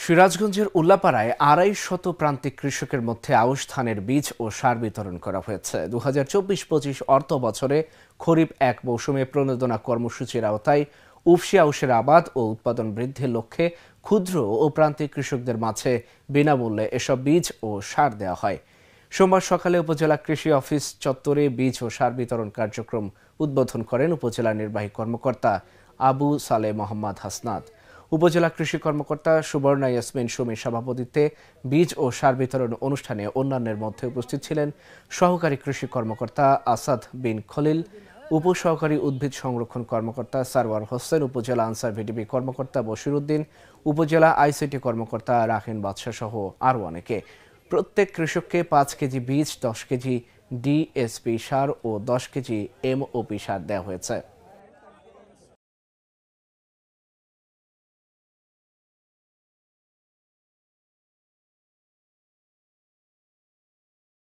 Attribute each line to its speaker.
Speaker 1: সিরাজগঞ্জের উল্লাপাড়ায় ২৫০ প্রান্তিক কৃষকের মধ্যে আউশ ধানের বীজ ও সার বিতরণ করা হয়েছে। ২০২৪-২৫ অর্থ বছরে খরিফ এক মৌসুমে প্রণোদনা কর্মসূচির আওতায় উফশী আউশের আবাদ ও উৎপাদন বৃদ্ধির লক্ষ্যে ক্ষুদ্র ও প্রান্তিক কৃষকদের মাঝে বিনামূল্যে এসব বীজ ও সার দেওয়া হয়। সোমবার সকালে উপজেলা কৃষি অফিস চত্বরে বীজ ও সার বিতরণ কার্যক্রম উদ্বোধন করেন উপজেলা নির্বাহী কর্মকর্তা আবু সালে মোহাম্মদ হাসনাত। উপজেলা কৃষি কর্মকর্তা সুবর্ণা ইয়াসমিন সুমির সভাপতিত্বে বীজ ও সার বিতরণ অনুষ্ঠানে অন্যান্যের মধ্যে উপস্থিত ছিলেন সহকারী কৃষি কর্মকর্তা আসাদ বিন খলিল, উপসহকারী উদ্ভিদ সংরক্ষণ কর্মকর্তা সারওয়ার হোসেন, উপজেলা আনসার ভিডিপি কর্মকর্তা বশির উদ্দিন, উপজেলা আইসিটি কর্মকর্তা রাহিন বাদশা সহ আরও অনেকে। প্রত্যেক কৃষককে ৫ কেজি বীজ, ১০ কেজি ডিএসপি সার ও ১০ কেজি এমওপি সার দেওয়া হয়েছে।